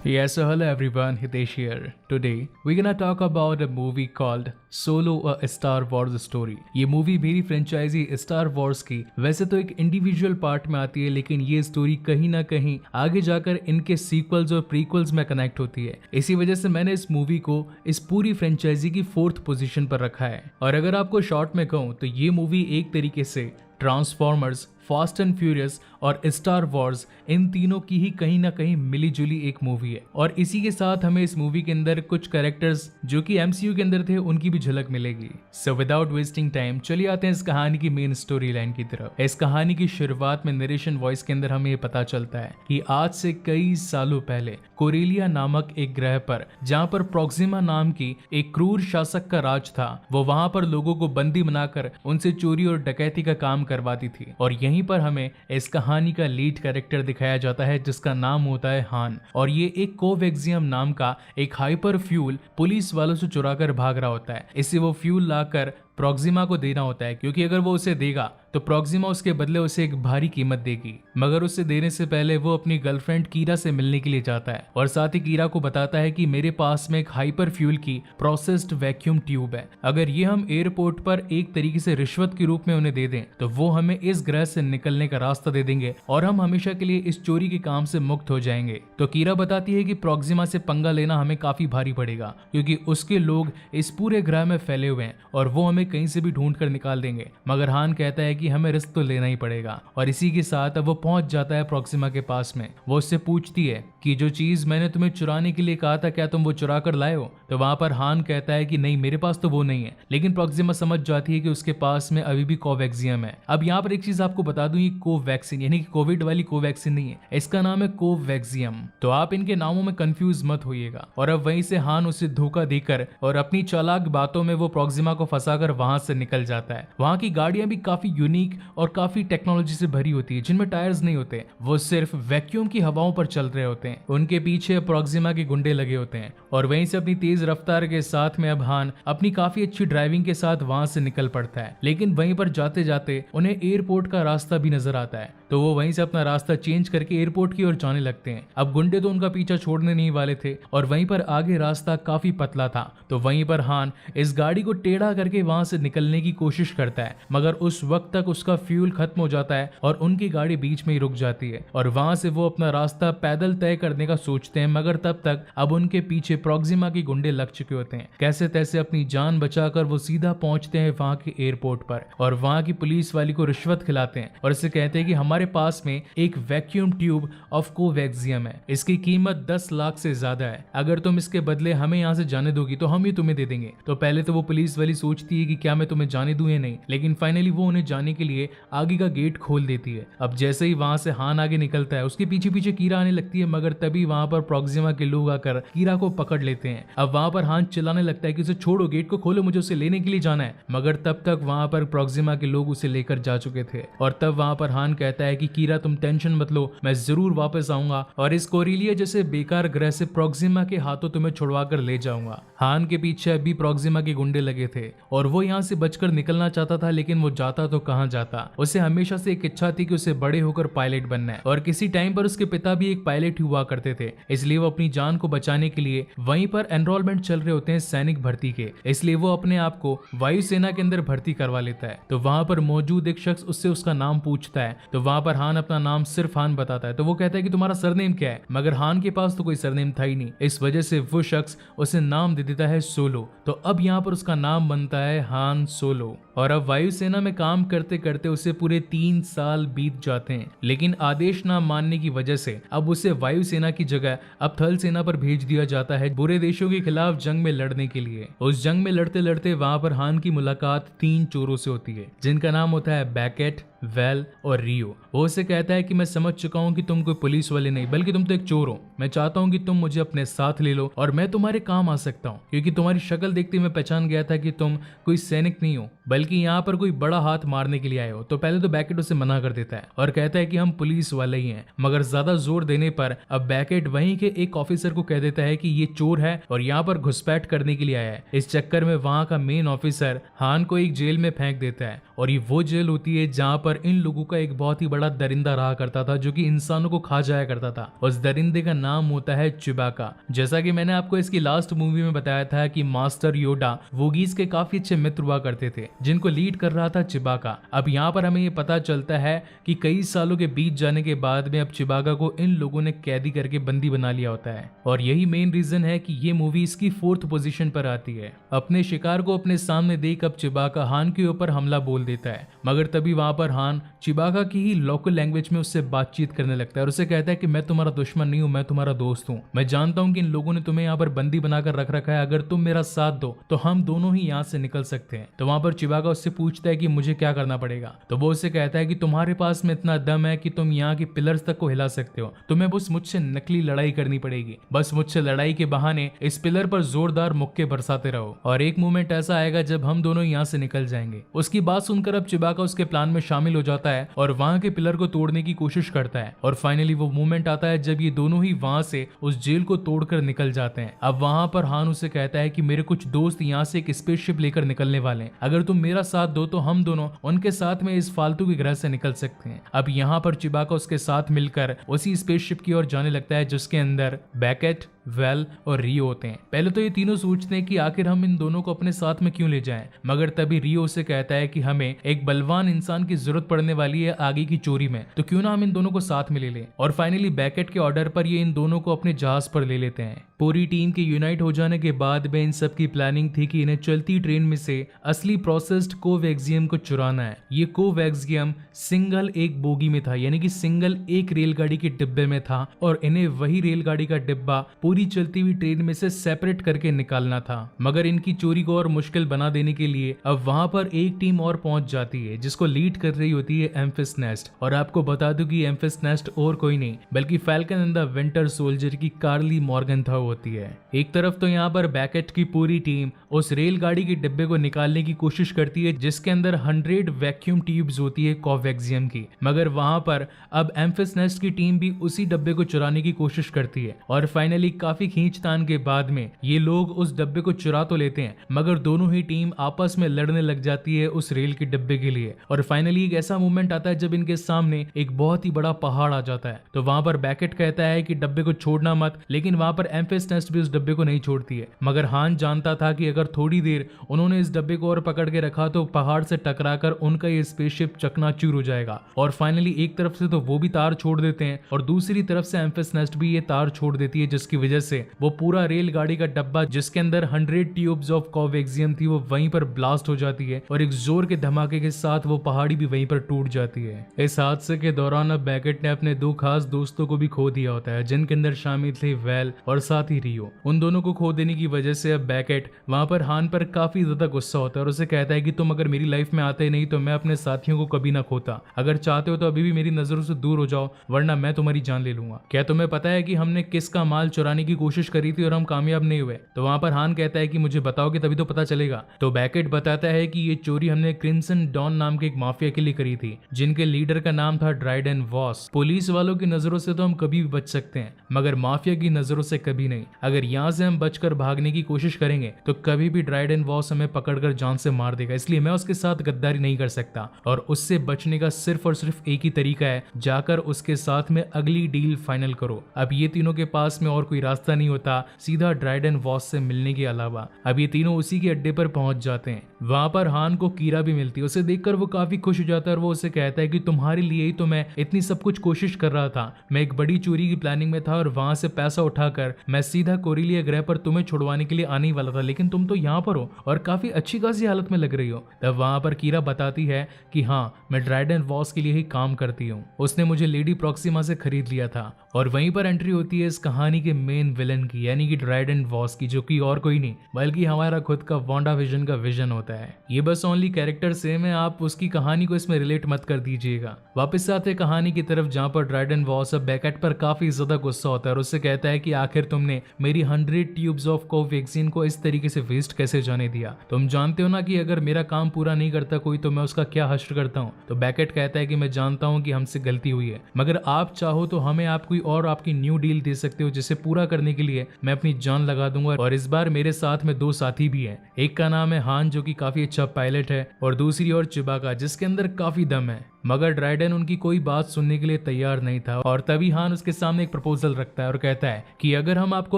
Yes, so hello everyone, Hitesh here. Today we're gonna talk about a movie called Solo a Star Wars Story. ये movie मेरी franchise star Wars की वैसे तो एक individual part में आती है, लेकिन ये स्टोरी कहीं ना कहीं आगे जाकर इनके सीक्वल्स और प्रीक्वल्स में कनेक्ट होती है। इसी वजह से मैंने इस मूवी को इस पूरी फ्रेंचाइजी की 4th पोजीशन पर रखा है। और अगर आपको शॉर्ट में कहूँ तो ये मूवी एक तरीके से ट्रांसफॉर्मर्स, फास्ट एंड फ्यूरियस और स्टार वॉर्स इन तीनों की ही कहीं ना कहीं मिली जुली एक मूवी है। और इसी के साथ हमें इस मूवी के अंदर कुछ कैरेक्टर्स जो कि एमसीयू के अंदर थे उनकी भी झलक मिलेगी। सो विदाउट वेस्टिंग टाइम चलिए आते हैं इस कहानी की मेन स्टोरी लाइन की तरफ। इस कहानी की शुरुआत में नरेशन वॉइस के अंदर हमें ये पता चलता है कि आज से कई सालों पहले कोरेलिया नामक एक ग्रह पर, जहाँ पर प्रोक्सिमा नाम की एक क्रूर शासक का राज था, वो वहां पर लोगों को बंदी बनाकर उनसे चोरी और डकैती का काम करवाती थी। और यहीं पर हमें इस कहानी का लीड कैरेक्टर दिखाया जाता है जिसका नाम होता है हान। और ये एक कोवैक्सियम नाम का एक हाइपर फ्यूल पुलिस वालों से चुरा कर भाग रहा होता है। इसे वो फ्यूल लाकर प्रोक्सिमा को देना होता है, क्योंकि अगर वो उसे देगा तो प्रोक्सिमा उसके बदले उसे एक भारी कीमत देगी। मगर उसे देने से पहले वो अपनी गर्लफ्रेंड कीरा से मिलने के लिए जाता है और साथ ही कीरा को बताता है कि मेरे पास में एक हाइपर फ्यूल की प्रोसेस्ड वैक्यूम ट्यूब है। अगर ये हम एयरपोर्ट पर एक तरीके से रिश्वत के रूप में उन्हें दे दें तो वो हमें इस ग्रह से निकलने का रास्ता दे देंगे और हम हमेशा के लिए इस चोरी के काम से मुक्त हो जाएंगे। तो कीरा बताती है कि प्रोक्सिमा से पंगा लेना हमें काफी भारी पड़ेगा, क्योंकि उसके लोग इस पूरे ग्रह में फैले हुए हैं और वो हमें कहीं से भी ढूंढ कर निकाल देंगे। मगर हान कहता है कि हमें रिस्क तो लेना ही पड़ेगा। और इसी के साथ अब वो पहुंच जाता है प्रोक्सिमा के पास में। वो उससे पूछती है कि जो चीज मैंने तुम्हें चुराने के लिए कहा था, क्या तुम वो चुरा कर लाए हो? तो वहां पर हान कहता है कि नहीं, मेरे पास तो वो नहीं है। लेकिन प्रोक्सिमा समझ जाती है कि उसके पास में अभी भी कोवैक्सियम है। अब यहाँ पर एक चीज आपको बता दूं, ये कोवैक्सीन यानी कि कोविड वाली कोवैक्सीन नहीं है, इसका नाम है कोवैक्सियम। तो आप इनके नामों में कंफ्यूज मत होइएगा। और अब वहीं से हान उसे धोखा देकर और अपनी चालाक बातों में वो प्रोक्सिमा को फंसाकर वहां से निकल जाता है। वहां की गाड़ियां भी काफी यूनिक और काफी टेक्नोलॉजी से भरी होती है, जिनमें टायर्स नहीं होते, वो सिर्फ वैक्यूम की हवाओं पर चल रहे होते हैं। उनके पीछे प्रोक्सिमा के गुंडे लगे होते हैं। और वहीं से अपनी तेज रफ्तार के साथ में अब हान अपनी काफी अच्छी ड्राइविंग के साथ वहां से निकल पड़ता है। लेकिन वहीं पर जाते जाते उन्हें एयरपोर्ट का रास्ता भी नजर आता है, तो वो वहीं से अपना रास्ता चेंज करके एयरपोर्ट की ओर जाने लगते हैं। अब गुंडे तो उनका पीछा छोड़ने नहीं वाले थे और वहीं पर आगे रास्ता काफी पतला था। तो वहीं पर हान इस गाड़ी को टेढ़ा करके वहां से निकलने की कोशिश करता है, मगर उस वक्त तक उसका फ्यूल खत्म हो जाता है और उनकी गाड़ी बीच में ही रुक जाती है। और वहां से वो अपना रास्ता पैदल तय करने का सोचते हैं, मगर तब तक अब उनके पीछे प्रोक्सिमा के गुंडे लग चुके होते हैं। कैसे तैसे अपनी जान बचाकर वो सीधा पहुंचते हैं वहां के एयरपोर्ट पर और वहां की पुलिस वाली को रिश्वत खिलाते हैं और इससे कहते हैं कि हमारे पास में एक वैक्यूम ट्यूब ऑफ कोवैक्सियम है, इसकी कीमत 10 लाख से ज्यादा है। अगर तुम इसके बदले हमें यहाँ से जाने दोगी तो हम ही तुम्हें दे देंगे। तो पहले तो वो पुलिस वाली सोचती है कि क्या मैं तुम्हें जाने दूं या नहीं, लेकिन फाइनली वो उन्हें जाने के लिए आगे का गेट खोल देती है। अब जैसे ही वहां से हान आगे निकलता है, उसके पीछे पीछे कीरा आने लगती है, मगर तभी वहां पर प्रोक्सिमा के लोग आकर कीरा को पकड़ लेते हैं। अब वहां पर हान चिल्लाने लगता है कि उसे छोड़ो, गेट को खोलो, मुझे उसे लेने के लिए जाना है। मगर तब तक वहां पर प्रोक्सिमा के लोग उसे लेकर जा चुके थे। और तब वहां पर हान कहता है कि कीरा तुम टेंशन मत लो, मैं जरूर वापस आऊंगा और इस कोरेलिया जैसे बेकार ग्रह से प्रोक्सिमा के हाथों तुम्हें छुड़वा कर ले जाऊंगा। हान के पीछे अभी प्रोक्सिमा के गुंडे लगे थे और वो यहाँ से बचकर निकलना चाहता था, लेकिन वो जाता तो कहाँ जाता। उसे हमेशा से एक इच्छा थी कि उसे बड़े होकर पायलट बनना है और किसी टाइम पर उसके पिता भी एक पायलट हुआ करते थे, इसलिए वो अपनी जान को बचाने के लिए वहीं पर एनरोलमेंट चल रहे होते हैं सैनिक भर्ती के, इसलिए वो अपने आप को वायुसेना के अंदर भर्ती करवा लेता है। तो वहां पर मौजूद एक शख्स उससे उसका नाम पूछता है, तो वहां पर हान अपना नाम सिर्फ हान बताता है। तो वो कहता है कि तुम्हारा सरनेम क्या है, मगर हान के पास तो कोई सरनेम था ही नहीं। इस वजह से वो शख्स उसे नाम दे देता है सोलो। तो अब यहाँ पर उसका नाम बनता है हान सोलो। और अब वायुसेना में काम करते करते उसे पूरे 3 साल बीत जाते हैं, लेकिन आदेश ना मानने की वजह से अब उसे वायुसेना की जगह अब थल सेना पर भेज दिया जाता है बुरे देशों के खिलाफ जंग में लड़ने के लिए। उस जंग में लड़ते लड़ते वहां पर हान की मुलाकात 3 चोरों से होती है, जिनका नाम होता है बैकेट, वेल और रियो। वो उसे कहता है कि मैं समझ चुका हूँ कि तुम कोई पुलिस वाले नहीं बल्कि तुम तो एक चोर हो। मैं चाहता हूँ कि तुम मुझे अपने साथ ले लो और मैं तुम्हारे काम आ सकता हूँ, क्योंकि तुम्हारी शक्ल देखते मैं पहचान गया था कि तुम कोई सैनिक नहीं हो बल्कि यहाँ पर कोई बड़ा हाथ मारने के लिए आए हो। तो पहले तो बैकेट उसे मना कर देता है और कहता है कि हम पुलिस वाले ही हैं, मगर ज्यादा जोर देने पर अब बैकेट वहीं के एक ऑफिसर को कह देता है कि ये चोर है और यहाँ पर घुसपैठ करने के लिए आया है। इस चक्कर में वहां का मेन ऑफिसर हान को एक जेल में फेंक देता है और ये वो जेल होती है जहाँ पर पर इन लोगों का एक बहुत ही बड़ा दरिंदा रहा करता था जो कि इंसानों को खा जाया करता था। उस दरिंदे का नाम होता है चिबाका। जैसा कि मैंने आपको इसकी लास्ट मूवी में बताया था कि मास्टर योडा वोगीज के काफी अच्छे मित्र हुआ करते थे जिनको लीड कर रहा था चिबाका। अब यहाँ पर हमें ये पता चलता है कि कई सालों के बीत जाने के बाद में अब चिबाका को इन लोगों ने कैदी करके बंदी बना लिया होता है और यही मेन रीजन है कि ये मूवी इसकी 4th पोजीशन पर आती है। अपने शिकार को अपने सामने देख अब चिबाका हान के ऊपर हमला बोल देता है, मगर तभी वहां पर हान चिबाका की ही लोकल लैंग्वेज में उससे बातचीत करने लगता है और उसे कहता है कि मैं तुम्हारा दुश्मन नहीं हूं, मैं तुम्हारा दोस्त हूं। मैं जानता हूं कि इन लोगों ने तुम्हें यहाँ पर बंदी बनाकर रख रखा है, अगर तुम मेरा साथ दो तो हम दोनों ही यहाँ से निकल सकते हैं। तो वहां पर चिबाका उससे पूछता है कि मुझे क्या करना पड़ेगा। तो वो उससे कहता है कि तुम्हारे पास में इतना दम है कि तुम यहाँ की पिलर्स तक को हिला सकते हो, तुम्हें बस मुझसे नकली लड़ाई करनी पड़ेगी। बस मुझसे लड़ाई के बहाने इस पिलर पर जोरदार मुक्के बरसाते रहो और एक मोमेंट ऐसा आएगा जब हम दोनों यहाँ से निकल जाएंगे। उसकी बात सुनकर अब चिबाका उसके प्लान में शामिल हो जाता है और वहां के पिलर को तोड़ने की कोशिश करता है और फाइनली वो मोमेंट आता है जब ये दोनों ही वहां से उस जेल को तोड़कर निकल जाते हैं। अब वहां पर हान उसे कहता है कि मेरे कुछ दोस्त यहाँ से एक स्पेसशिप लेकर निकलने वाले हैं, अगर तुम मेरा साथ दो तो हम दोनों उनके साथ में इस फालतू के ग्रह से निकल सकते हैं। अब यहाँ पर चिबाका उसके साथ मिलकर उसी स्पेसशिप की ओर जाने लगता है जिसके अंदर बैकेट, वेल और रियो होते हैं। पहले तो ये तीनों सोचते हैं कि आखिर हम इन दोनों को अपने साथ में क्यों ले जाएं, मगर तभी रियो उसे कहता है कि हमें एक बलवान इंसान की जरूरत पड़ने वाली है आगे की चोरी में, तो क्यों ना हम इन दोनों को साथ में ले लें। और फाइनली बैकेट के ऑर्डर पर ये इन दोनों को अपने जहाज पर ले लेते हैं। पूरी टीम के यूनाइट हो जाने के बाद में इन सब की प्लानिंग थी कि इन्हें चलती ट्रेन में से असली प्रोसेस्ड कोवैक्सियम को चुराना है। ये कोवैक्सियम सिंगल एक बोगी में था, यानी कि सिंगल एक रेलगाड़ी के डिब्बे में था और इन्हें वही रेलगाड़ी का डिब्बा पूरी चलती हुई ट्रेन में से सेपरेट करके निकालना था। मगर इनकी चोरी को और मुश्किल बना देने के लिए अब वहां पर एक टीम और पहुंच जाती है जिसको लीड कर रही होती है एम्फिस नेस्ट। और आपको बता दूं कि एम्फिस नेस्ट और कोई नहीं बल्कि falcon and the winter soldier की कार्ली मॉर्गनथौ होती है। एक तरफ तो यहाँ पर बैकेट की पूरी टीम उस रेलगाड़ी के डिब्बे को निकालने की कोशिश करती है जिसके अंदर 100 वैक्यूम ट्यूब्स होती है कोवैक्सियम की, मगर वहां पर अब एम्फिस नेस्ट की टीम भी उसी डब्बे को चुराने की कोशिश करती है और फाइनली काफी खींचतान के बाद में ये लोग उस डब्बे को चुरा तो लेते हैं, मगर दोनों ही टीम आपस में लड़ने लग जाती है उस रेल के डब्बे के लिए। और फाइनली एक ऐसा मोमेंट आता है जब इनके सामने एक बहुत ही बड़ा पहाड़ आ जाता है। तो वहां पर बैकेट कहता है कि डब्बे को छोड़ना मत, लेकिन वहां पर एम्फिस नेस्ट भी उस डब्बे को नहीं छोड़ती है। मगर हान जानता था कि अगर थोड़ी देर उन्होंने इस डब्बे को और पकड़ के रखा तो पहाड़ से टकराकर उनका ये स्पेसशिप चकनाचूर हो जाएगा। और फाइनली एक तरफ से तो वो भी तार छोड़ देते हैं और दूसरी तरफ से एम्फिस नेस्ट भी ये तार छोड़ देती है, जिसकी वजह से वो पूरा रेलगाड़ी का डब्बा जिसके अंदर 100 ट्यूब्स ऑफ कोवैक्सियम थी वो वहीं पर ब्लास्ट हो जाती है और एक जोर के धमाके के साथ वो पहाड़ी भी वहीं पर टूट जाती है। इस हादसे के दौरान अब बैकेट ने अपने दो खास दोस्तों को भी खो दिया होता है जिनके अंदर शामिल थे वेल और साथ ही रियो। उन दोनों को खो देने की वजह से अब बैकेट वहां पर हान पर काफी ज्यादा गुस्सा होता है और उसे कहता है कि तुम अगर मेरी लाइफ में आते नहीं तो मैं अपने साथियों को कभी ना खोता। अगर चाहते हो तो अभी भी मेरी नजरों से दूर हो जाओ वरना मैं तुम्हारी जान ले लूंगा। क्या तुम्हें पता है कि हमने किसका माल चुराने की कोशिश करी थी और हम कामयाब नहीं हुए? तो वहां पर हान कहता है कि मुझे बताओगे तभी तो पता चलेगा। तो बैकेट बताता है कि ये चोरी हमने क्रिम्सन डॉन नाम के एक माफिया के लिए करी थी जिनके लीडर का नाम था ड्राइडन वॉस। पुलिस वालों की नजरों से तो हम कभी भी बच सकते हैं मगर माफिया की नजरों से कभी नहीं। अगर यहाँ से हम बचकर भागने की कोशिश करेंगे तो कभी भी ड्राइडन वॉस हमें पकड़कर जान से मार देगा, इसलिए मैं उसके साथ गद्दारी नहीं कर सकता और उससे बचने का सिर्फ और सिर्फ एक ही तरीका है, जाकर उसके साथ में अगली डील फाइनल करो। अब ये तीनों के पास में और कोई रास्ता नहीं होता सीधा ड्राइडन वॉस से मिलने के अलावा। अब ये तीनों उसी के अड्डे पर पहुंच जाते हैं। वहां पर हान को कीरा भी मिलती है, उसे देखकर वो काफी खुश हो जाता है और वो उसे कहता है कि तुम्हारे लिए ही तो मैं इतनी सब कुछ कोशिश कर रहा था। मैं एक बड़ी चोरी की प्लानिंग में था और वहां से पैसा उठाकर मैं सीधा कोरिलिया ग्रह पर तुम्हें छुड़वाने के लिए आने वाला था, लेकिन तुम तो यहाँ पर हो और काफी अच्छी खासी हालत में लग रही हो। तब वहां पर कीरा बताती है कि हाँ, मैं ड्राइडन वॉस के लिए ही काम करती हूँ, उसने मुझे लेडी प्रॉक्सिमा से खरीद लिया था। और वहीं पर एंट्री होती है इस कहानी के मेन विलन की, यानी कि ड्राइडन वॉस की, जो कि और कोई नहीं बल्कि हमारा खुद का वांडा विजन का विजन होता है। ये बस ओनली कैरेक्टर सेम है, आप उसकी कहानी को इसमें रिलेट मत कर दीजिएगा। वापस आते कहानी की तरफ जहाँ पर ड्राइडन वॉस अब बैकेट पर काफी ज्यादा गुस्सा होता है और उससे कहता है कि आखिर तुमने मेरी 100 ट्यूब्स ऑफ कोवैक्सिन को इस तरीके से वेस्ट कैसे जाने दिया? तुम जानते हो ना कि अगर मेरा काम पूरा नहीं करता कोई तो मैं उसका क्या हश्र करता हूँ। तो बैकेट कहता है कि मैं जानता हूँ कि हमसे गलती हुई है, मगर आप चाहो तो हमें आप कोई और आपकी न्यू डील दे सकते हो जिसे पूरा करने के लिए मैं अपनी जान लगा दूंगा। और इस बार मेरे साथ में दो साथी भी हैं, एक का नाम है हान जो कि काफी अच्छा पायलट है और दूसरी और चिबाका जिसके अंदर काफी दम है। मगर ड्राइडन उनकी कोई बात सुनने के लिए तैयार नहीं था और तभी हान उसके सामने एक प्रपोजल रखता है और कहता है कि अगर हम आपको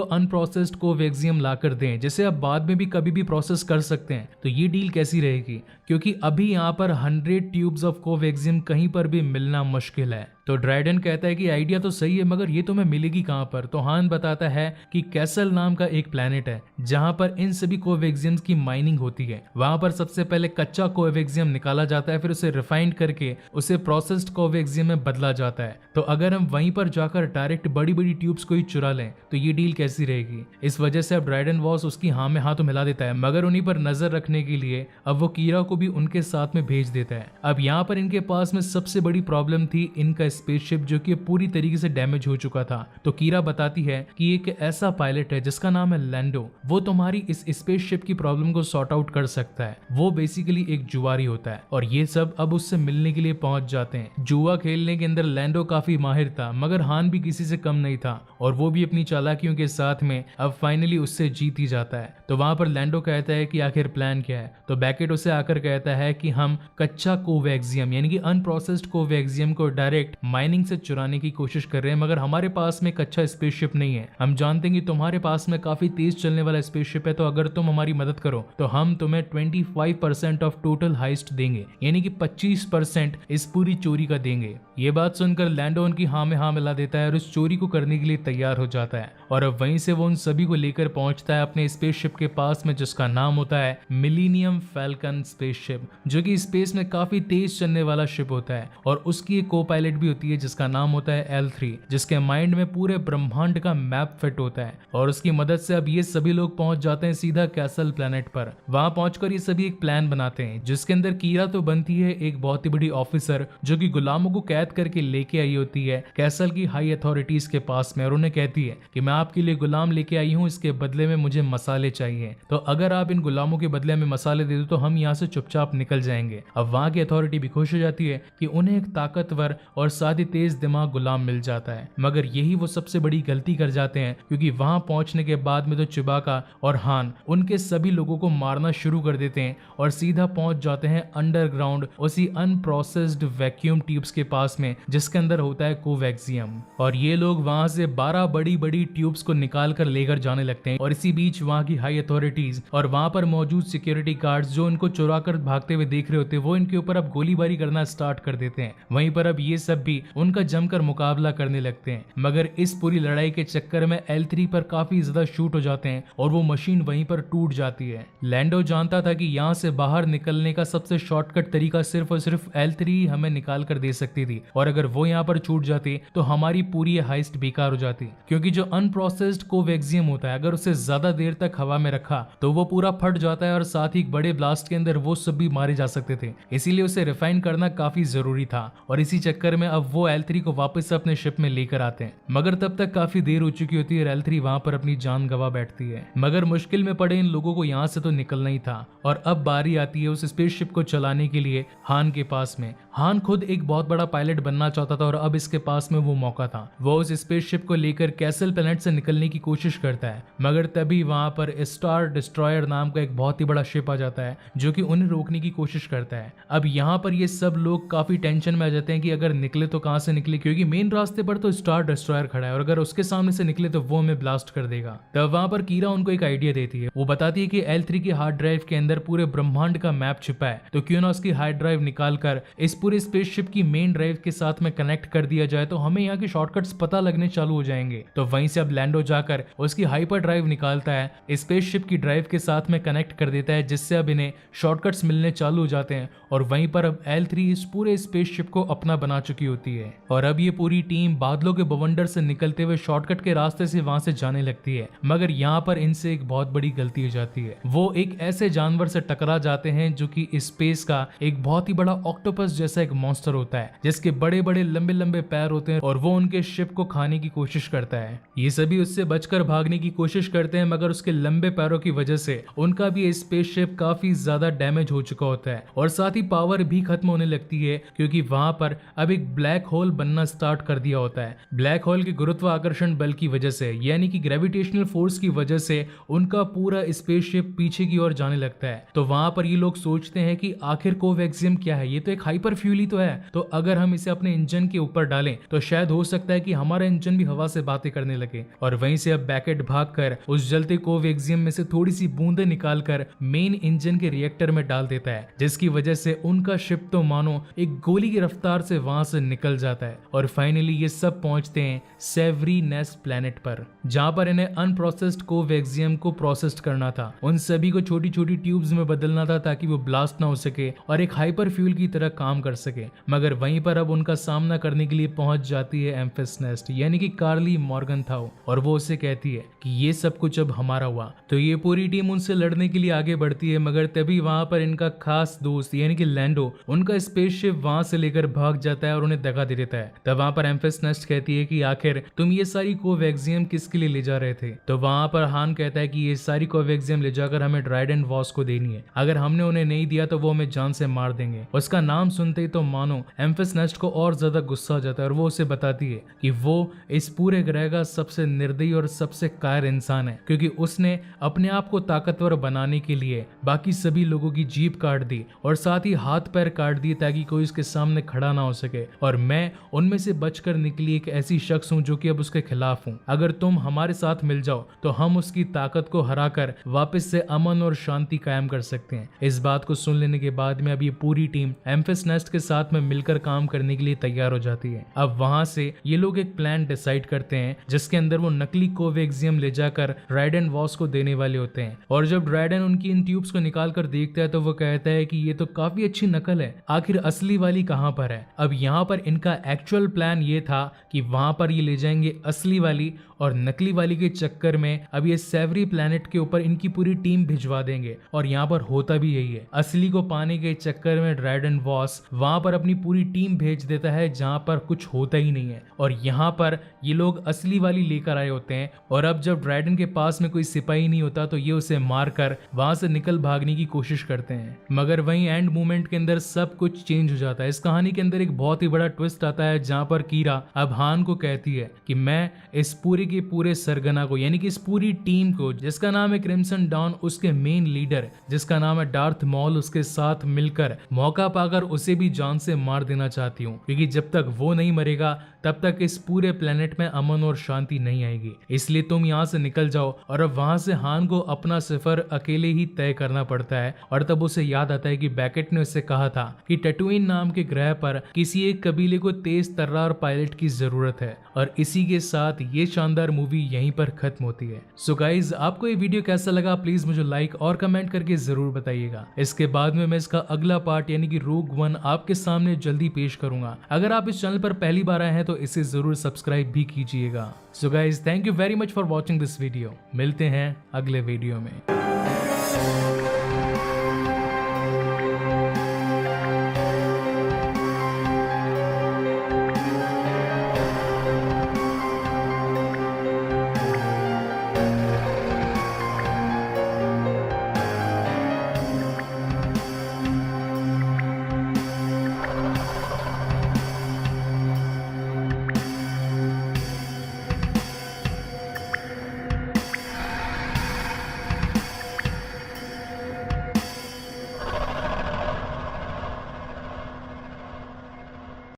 अनप्रोसेस्ड कोवैक्सियम लाकर दें जिसे आप बाद में भी कभी भी प्रोसेस कर सकते हैं तो ये डील कैसी रहेगी, क्योंकि अभी यहाँ पर 100 ट्यूब्स ऑफ कोवैक्सियम कहीं पर भी मिलना मुश्किल है। तो ड्राइडन कहता है कि आइडिया तो सही है मगर ये तुम्हें मिलेगी कहाँ पर। तो हान बताता है कि कैसल नाम का एक प्लेनेट है जहाँ पर इन सभी कोवैक्सियम्स की माइनिंग होती है। वहां पर सबसे पहले कच्चा कोवैक्सियम निकाला जाता है, फिर उसे रिफाइंड करके उसे प्रोसेस्ड कोवैक्सियम में बदला जाता है। तो अगर हम वहीं पर जाकर डायरेक्ट बड़ी बड़ी ट्यूब्स को ही चुरा लें तो ये डील कैसी रहेगी। इस वजह से अब ड्राइडन बॉस उसकी हाँ में हाँ तो मिला देता है, मगर उन्हीं पर नजर रखने के लिए अब वो कीरा को भी उनके साथ में भेज देता है। अब यहाँ पर इनके पास में सबसे बड़ी प्रॉब्लम थी इनका स्पेसशिप जो कि पूरी तरीके से डैमेज हो चुका था। तो कीरा बताती है कि एक ऐसा पायलट है जिसका नाम है लैंडो, वो तुम्हारी इस स्पेसशिप की प्रॉब्लम को सॉर्ट आउट कर सकता है। वो बेसिकली एक जुआरी होता है और ये सब अब उससे मिलने के लिए पहुंच जाते हैं। जुआ खेलने के अंदर लैंडो काफी माहिर था मगर हान भी किसी से कम नहीं था और वो भी अपनी चालाकियों के साथ में अब फाइनली उससे जीत ही जाता है। तो वहां पर लैंडो कहता है कि आखिर प्लान क्या है। तो बैकेट उसे आकर कहता है कि हम कच्चा कोवैक्सियम यानी कि अनप्रोसेस्ड कोवैक्सियम को डायरेक्ट माइनिंग से चुराने की कोशिश कर रहे हैं, मगर हमारे पास में कच्चा स्पेसशिप नहीं है। हम जानते हैं कि तुम्हारे पास में काफी तेज चलने वाला स्पेसशिप है, तो अगर तुम हमारी मदद करो तो हम तुम्हें 25% ऑफ टोटल हाइस्ट देंगे, यानी कि 25% इस पूरी चोरी का देंगे। ये बात सुनकर लैंडो उनकी हाँ में हाँ मिला देता है और उस चोरी को करने के लिए तैयार हो जाता है और अब वहीं से वो उन सभी को लेकर पहुंचता है अपने स्पेसशिप के पास में जिसका नाम होता है मिलीनियम फैल्कन स्पेसशिप, जो कि स्पेस में काफी तेज चलने वाला शिप होता है और उसकी एक को पायलट भी होती है जिसका नाम होता है L3, जिसके माइंड में पूरे ब्रह्मांड का मैप फिट होता है और उसकी मदद से अब ये सभी लोग पहुंच जाते हैं सीधा कैसल प्लेनेट पर। वहां पहुंचकर ये सभी एक प्लान बनाते हैं जिसके अंदर कीरा तो बनती है एक बहुत ही बड़ी ऑफिसर जो कि गुलामों को कैद करके लेके आई होती है कैसल की हाई अथॉरिटीज के पास में और उन्हें कहती है कि मैं आपके लिए गुलाम लेके आई हूँ, इसके बदले में मुझे मसाले चाहिए, तो अगर आप इन गुलामों के बदले में मसाले दे दो तो हम यहाँ से चुपचाप निकल जाएंगे। अब वहां की अथॉरिटी भी खुश हो जाती है कि उन्हें एक ताकतवर और साथ ही तेज दिमाग गुलाम मिल जाता है, मगर यही वो सबसे बड़ी गलती कर जाते हैं क्योंकि वहां पहुंचने के बाद में तो चिबाका और हान उनके सभी लोगों को मारना शुरू कर देते हैं और सीधा पहुंच जाते हैं अंडरग्राउंड उसी अनप्रोसेस्ड वैक्यूम ट्यूब्स के पास में जिसके अंदर होता है कोवैक्सियम। और ये लोग वहां से 12 बड़ी बड़ी ट्यूब्स को निकाल कर लेकर जाने लगते हैं और इसी बीच वहां की हाई अथॉरिटीज और वहां पर मौजूद सिक्योरिटी गार्ड्स जो उनको चुरा कर भागते हुए देख रहे होते हैं वो इनके ऊपर अब गोलीबारी करना स्टार्ट कर देते हैं। वहीं पर अब ये सब भी उनका जमकर मुकाबला करने लगते हैं, मगर इस पूरी लड़ाई के चक्कर में L3 पर काफी ज्यादा शूट हो जाते हैं और वो मशीन वहीं पर टूट जाती है। लैंडो जानता था कि यहाँ से बाहर निकलने का सबसे शॉर्टकट तरीका सिर्फ और सिर्फ L3 हमें निकाल कर दे सकती थी और अगर वो यहाँ पर छूट जाती तो हमारी पूरी हाइस्ट बेकार हो जाती, क्योंकि जो अनप्रोसेस्ड कोवैक्सियम होता है अगर उसे ज्यादा देर तक हवा में रखा तो वो पूरा फट जाता है और साथ ही बड़े ब्लास्ट के अंदर वो सब भी मारे जा सकते थे, इसीलिए उसे रिफाइन करना काफी जरूरी था और इसी चक्कर में अब वो L3 को वापस अपने शिप में लेकर आते हैं। मगर तब तक काफी देर हो चुकी होती है और L3 वहां पर अपनी जान गंवा बैठती है। मगर मुश्किल में पड़े इन लोगों को यहाँ से तो निकलना ही था और अब बारी आती है उस स्पेसशिप को चलाने के लिए हान के पास में। हान खुद एक बहुत बड़ा पायलट बनना चाहता था और अब इसके पास में वो मौका था। वो उस स्पेसशिप को लेकर कैसल प्लेनेट से निकलने की कोशिश करता है, मगर तभी वहां पर स्टार डिस्ट्रॉयर नाम का एक बहुत ही बड़ा शिप आ जाता है जो कि उन्हें रोकने की कोशिश करता है। अब यहाँ पर ये सब लोग काफी टेंशन में आ जाते हैं कि अगर निकले तो कहां से निकले, क्योंकि मेन रास्ते पर तो स्टार डिस्ट्रॉयर खड़ा है और अगर उसके सामने से निकले तो वो हमें ब्लास्ट कर देगा। तब वहां पर कीरा उनको एक आइडिया देती है। वो बताती है कि L3 की हार्ड ड्राइव के अंदर पूरे ब्रह्मांड का मैप छिपा है, तो क्यों ना उसकी हार्ड ड्राइव निकाल कर इस पूरे स्पेसशिप की मेन ड्राइव के साथ में कनेक्ट कर दिया जाए तो हमें यहाँ के शॉर्टकट्स पता लगने चालू हो जाएंगे। तो वहीं से अब लैंडो जाकर उसकी हाइपर ड्राइव निकालता है, स्पेसशिप की ड्राइव के साथ में कनेक्ट कर देता है, जिससे अब इन्हें शॉर्टकट्स मिलने चालू हो जाते हैं और वहीं पर अब L3 इस पूरे स्पेसशिप को अपना बना चुकी होती है और अब ये पूरी टीम बादलों के बवंडर से निकलते हुए शॉर्टकट के रास्ते से वहां से जाने लगती है। मगर यहाँ पर इनसे एक बहुत बड़ी गलती हो जाती है। वो एक ऐसे जानवर से टकरा जाते हैं जो कि स्पेस का एक बहुत ही बड़ा ऑक्टोपस जैसा एक मॉन्स्टर होता है जिसके बड़े बड़े लंबे लंबे पैर होते हैं और वो उनके शिप को खाने की कोशिश करता है। ये सभी उससे बचकर भागने की कोशिश करते हैं, मगर उसके लंबे पैरों की वजह से उनका भी स्पेसशिप काफी ज्यादा डैमेज हो चुका होता है और साथ ही पावर भी खत्म होने लगती है, क्योंकि वहां पर अब एक ब्लैक होल बनना स्टार्ट कर दिया होता है। ब्लैक होल के गुरुत्वाकर्षण बल की वजह से यानी कि ग्रेविटेशनल फोर्स की वजह से उनका पूरा स्पेसशिप पीछे की ओर जाने लगता है। तो वहां पर ये लोग सोचते हैं कि आखिर कोवैक्सियम क्या है, ये तो एक हाइपर फ्यूल ही तो है, तो अगर हम इसे अपने इंजन के ऊपर डालें तो शायद हो सकता है कि हमारा इंजन भी हवा से बातें करने लगे। और वहीं से अब बैकेट भागकर उस जलते कोवेक्सियम में से थोड़ी सी बूंदें निकालकर मेन इंजन के रिएक्टर में डाल देता है, जिसकी वजह से उनका शिप तो मानो एक गोली की रफ्तार से वहां से निकल जाता है। और फाइनली ये सब पहुंचते हैं सेवरी नेस्ट प्लेनेट पर, जहां पर इन्हें अनप्रोसेस्ड कोवेक्सियम को प्रोसेस्ड करना था। उन सभी को छोटी छोटी ट्यूब्स में बदलना था ताकि वो ब्लास्ट ना हो सके और एक हाइपर फ्यूल की तरह काम कर सके। मगर वहीं पर अब उनका सामना करने के लिए पहुंच जाती है एम्फिस नेस्ट यानी कि कार्ली मॉर्गनथाउ, और वो उससे कहती है कि ये सब कुछ अब हमारा हुआ। तो ये पूरी टीम उनसे लड़ने के लिए आगे बढ़ती है, मगर तभी वहां पर इनका खास दोस्त यानी कि लैंडो उनका स्पेसशिप वहां से लेकर भाग जाता है और उन्हें दगा दे देता है। तब वहां पर एम्फिस नेस्ट कहती है कि आखिर तुम ये सारी कोवेक्सियम किसके लिए ले जा रहे थे? तो वहां पर हान कहता है कि ये सारी कोवेक्सियम ले जाकर हमें ड्राइडेंट वॉस को देनी है, अगर हमने उन्हें नहीं दिया तो वो हमें जान से मार देंगे। उसका नाम सुनते ही तो मानो एम्फिस नेस्ट को और ज्यादा गुस्सा हो जाता है और वो उसे बताती है कि वो इस पूरे ग्रह का सबसे निर्दयी और सबसे कायर इंसान है, क्योंकि उसने अपने आप को ताकतवर बनाने के लिए बाकी सभी लोगों की जीभ काट दी और साथ ही हाथ पैर काट दिए ताकि कोई उसके सामने खड़ा ना हो सके। और मैं उनमें से बचकर निकली एक ऐसी शख्स हूं जो कि अब उसके खिलाफ हूं। अगर तुम हमारे साथ मिल जाओ तो हम उसकी ताकत को हराकर वापस से अमन और शांति कायम कर सकते हैं। इस बात को सुन लेने के बाद में अब ये पूरी टीम एम्फिस नेस्ट के साथ में मिलकर काम करने के लिए तैयार हो जाती है। अब वहां से ये लोग एक प्लान डिसाइड करते हैं जिसके अंदर वो नकली कोवेक्सियम ले जाकर ड्राइडेंट वॉस को देने वाले होते हैं। और जब ड्राइडेंट उनकी इन ट्यूब्स को निकाल कर देखता है तो वो कहता है कि ये तो काफी अच्छी नकल है, आखिर असली वाली कहां पर है? अब यहाँ पर इनका एक्चुअल प्लान ये था कि वहां पर ये ले जाएंगे असली वाली, और नकली वाली के चक्कर में अब ये सेवरी प्लेनेट के ऊपर इनकी पूरी टीम भिजवा देंगे। और यहाँ पर होता भी यही है, असली को पाने के चक्कर में ड्राइडेंट वॉस वहां पर अपनी पूरी टीम भेज देता है जहां पर कुछ होता ही नहीं है। और यहाँ पर ये लोग असली वाली लेकर आए होते हैं, और अब जब ड्राइडेंट के पास में कोई सिपाही नहीं होता तो ये उसे मारकर वहां से निकल भागने की कोशिश करते हैं। मगर वहीं एंड मोमेंट के अंदर सब कुछ चेंज हो जाता है। इस कहानी के अंदर एक बहुत ही बड़ा ट्विस्ट आता है जहां पर कीरा अब हान को कहती है कि मैं इस पूरे के पूरे सरगना को यानी कि इस पूरी टीम को, जिसका नाम है क्रिम्सन डॉन, उसके मेन लीडर जिसका नाम है डार्थ मॉल, उसके साथ मिलकर मौका पाकर उसे भी जान से मार देना चाहती हूँ, क्योंकि जब तक वो नहीं मरेगा तब तक इस पूरे प्लेनेट में अमन और शांति नहीं आएगी। इसलिए तुम यहाँ से निकल जाओ। और अब वहां से हान को अपना सफर अकेले ही तय करना पड़ता है। और तब उसे याद आता है कि बैकेट ने उससे कहा था कि टैटूइन नाम के ग्रह पर किसी एक कबीले को तेज तर्रार पायलट की जरूरत है। और इसी के साथ ये शानदार मूवी यहीं पर खत्म होती है। सो गाइज, आपको ये वीडियो कैसा लगा प्लीज मुझे लाइक और कमेंट करके जरूर बताइएगा। इसके बाद में मैं इसका अगला पार्ट यानी कि रोग वन आपके सामने जल्दी पेश करूंगा। अगर आप इस चैनल पर पहली बार आए हैं तो इसे जरूर सब्सक्राइब भी कीजिएगा। So guys, thank you very much for watching this video. मिलते हैं अगले वीडियो में।